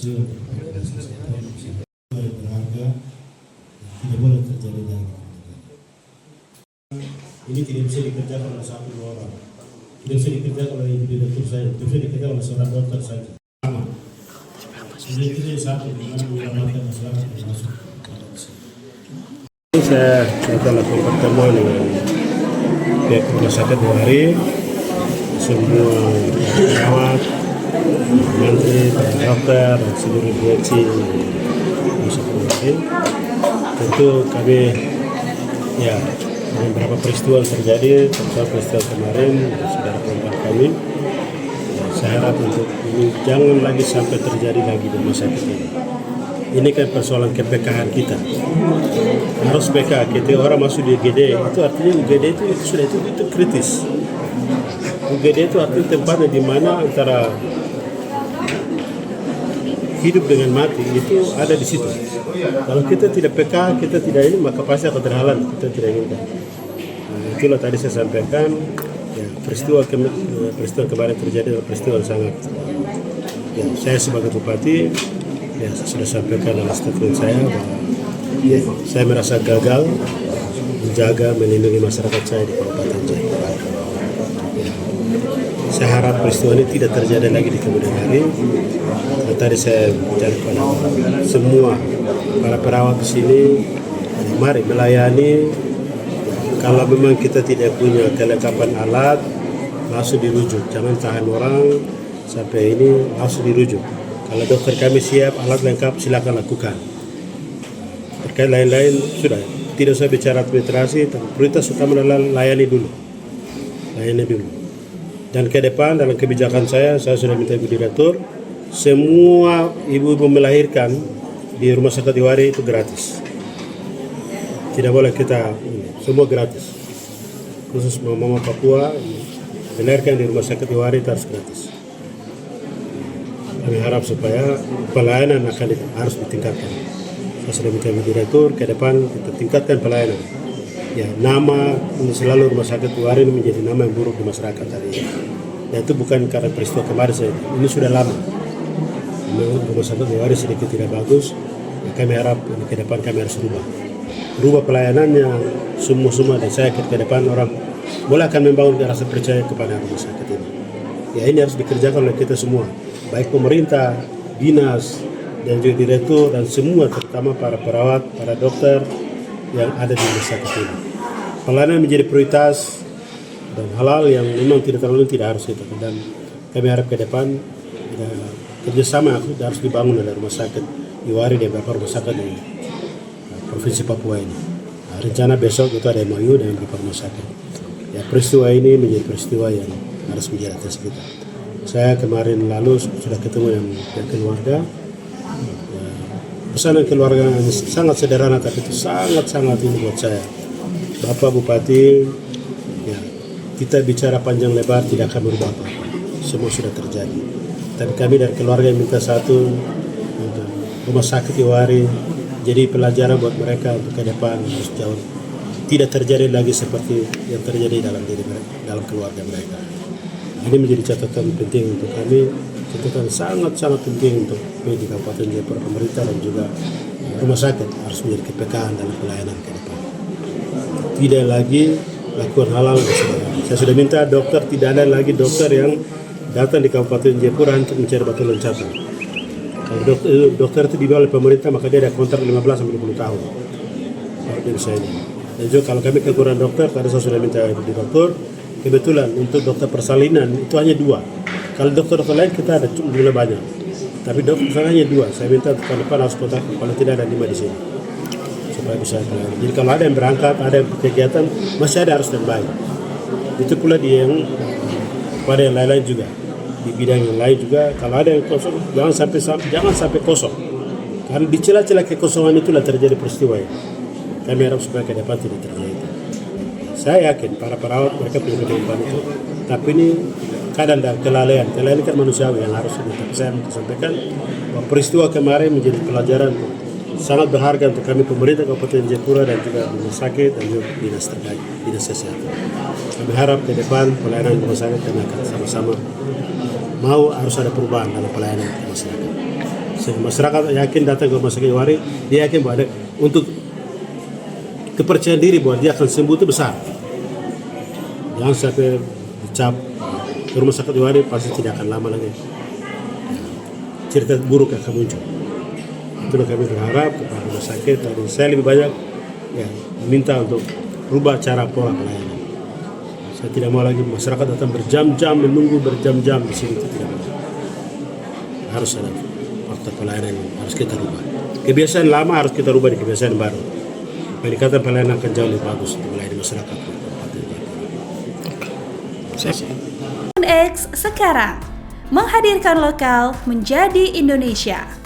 peristiwa berharga tidak boleh terjadi lagi. Ini tidak bisa dikerjakan oleh satu dua orang, tidak bisa dikerjakan oleh direktur saja, tidak bisa dikerjakan oleh seorang dokter saja. Ini tidak satu dengan menyelamatkan masyarakat yang masuk. Saya lakukan pertemuan dengan pihak rumah sakit Dewari, semua perawat, menteri, dokter, dan seluruh direksi rumah sakit Dewari. Tentu kami ya dengan beberapa peristiwa yang terjadi, terutama peristiwa kemarin saudara perempuan kami. Saya harap untuk ini jangan lagi sampai terjadi lagi di rumah sakit ini. Ini kan persoalan kepekaan kita. Harus PK, ketika orang masuk di UGD, itu artinya UGD itu sudah itu kritis. UGD itu artinya tempatnya di mana antara hidup dengan mati itu ada di situ. Kalau kita tidak PK, kita tidak ini, maka pasti akan terhalang. Kita tidak inginkan. Itulah tadi saya sampaikan. Ya, peristiwa kemarin terjadi adalah peristiwa yang sangat. Ya, saya sebagai bupati, ya saya sudah sampaikan dalam statement saya bahwa ya, saya merasa gagal menjaga melindungi masyarakat saya di Kabupaten Jayapura. Ya, saya harap peristiwa ini tidak terjadi lagi di kemudian hari. Tadi saya bicara kepada semua para perawat di sini, mari melayani. Kalau memang kita tidak punya kelengkapan alat, langsung dirujuk. Jangan tahan orang sampai ini, langsung dirujuk. Kalau dokter kami siap, alat lengkap, silakan lakukan. Terkait lain-lain, sudah. Tidak usah bicara administrasi, tapi prioritas utama adalah layani dulu. Layani dulu. Dan ke depan, dalam kebijakan saya sudah minta Ibu Direktur, semua ibu-ibu melahirkan di Rumah Sakit Dewari itu gratis. Tidak boleh kita, semua gratis. Khusus mama Papua, melahirkan di Rumah Sakit Dewari itu harus gratis. Kami harap supaya pelayanan harus ditingkatkan. Saya sudah minta Direktur ke depan kita tingkatkan pelayanan. Ya, nama ini selalu Rumah Sakit Dewari ini menjadi nama yang buruk di masyarakat hari ini. Dan itu bukan karena peristiwa kemarin saja. Ini sudah lama. Memang Rumah Sakit Dewari sedikit tidak bagus. Ya, kami harap ke depan kami harus rubah pelayanannya semua dan saya ke depan orang boleh akan membangun rasa percaya kepada rumah sakit ini. Ya, ini harus dikerjakan oleh kita semua, baik pemerintah, dinas, dan juga direktur, dan semua terutama para perawat, para dokter yang ada di rumah sakit ini. Pelayanan menjadi prioritas dan hal-hal yang memang tidak harus itu. Dan kami harap ke depan ya, kerjasama harus dibangun oleh rumah sakit Dewari dan beberapa rumah sakit di Provinsi Papua ini. Nah, rencana besok itu ada MOU dengan beberapa rumah sakit. Ya, peristiwa ini menjadi peristiwa yang harus menjadi atensi kita. Saya kemarin lalu sudah ketemu dengan pihak keluarga. Ya, pesanan keluarga sangat sederhana tapi itu sangat ini buat saya. Bapak Bupati, ya, kita bicara panjang lebar tidak akan berubah apa-apa. Semua sudah terjadi. Tapi kami dari keluarga yang minta satu, rumah sakit Dewari jadi pelajaran buat mereka untuk ke depan harus jauh tidak terjadi lagi seperti yang terjadi dalam diri mereka, dalam keluarga mereka. Ini menjadi catatan penting untuk kami, catatan sangat penting untuk di Kabupaten Jayapura, pemerintah dan juga rumah sakit harus menjadi kepekaan dalam pelayanan ke depan. Tidak lagi lakukan hal-hal yang sederhana. Saya sudah minta dokter, tidak ada lagi dokter yang datang di Kabupaten Jayapura untuk mencari batu loncatan. Kalau dokter itu dibawa oleh pemerintah, maka dia ada kontrak 15-20 tahun. Baru dia bisa ini. Dan juga kalau kami kekurangan dokter, tadi saya sudah minta di dokter, kebetulan untuk dokter persalinan itu hanya 2. Kalau dokter lain kita ada jumlah banyak. Tapi dokter persalinan hanya 2. Saya minta tahun depan harus kontrak, kalau tidak ada 5 di sini. Supaya bisa keluar. Jadi kalau ada yang berangkat, ada yang kegiatan, masih ada harus standby. Itu pula dia yang pada yang lain-lain juga. Di bidang yang lain juga, kalau ada yang kosong, jangan sampai kosong. Karena di celah-celah kekosongan itulah terjadi peristiwa ini. Kami harap supaya ke depan tidak terjadi. Saya yakin para perawat mereka punya kemampuan itu. Tapi ini kadang ada kelalaian kan manusiawi yang harus ini. Tapi saya mau sampaikan bahwa peristiwa kemarin menjadi pelajaran sangat berharga untuk kami pemerintah Kabupaten Jayapura dan juga rumah sakit dan juga dinas terkait, dinas kesehatan. Kami harap ke depan pelayanan rumah sakit kami akan sama-sama mau harus ada perubahan dalam pelayanan ke masyarakat. Sehingga masyarakat yakin datang ke rumah sakit Wari, dia yakin bahwa untuk kepercayaan diri bahwa dia akan sembuh itu besar. Jangan sampai dicap ke rumah sakit Wari pasti tidak akan lama lagi cerita buruk akan muncul. Itulah kami berharap kepada rumah sakit, dan saya lebih banyak ya minta untuk rubah cara pola pelayanan. Saya tidak mau lagi masyarakat datang berjam-jam menunggu berjam-jam di sini, itu tidak mau. Harus ada faktor pelayanan yang harus kita rubah. Kebiasaan lama harus kita rubah di kebiasaan baru. Peningkatan pelayanan akan jauh lebih bagus untuk melayani masyarakat. X sekarang menghadirkan lokal menjadi Indonesia.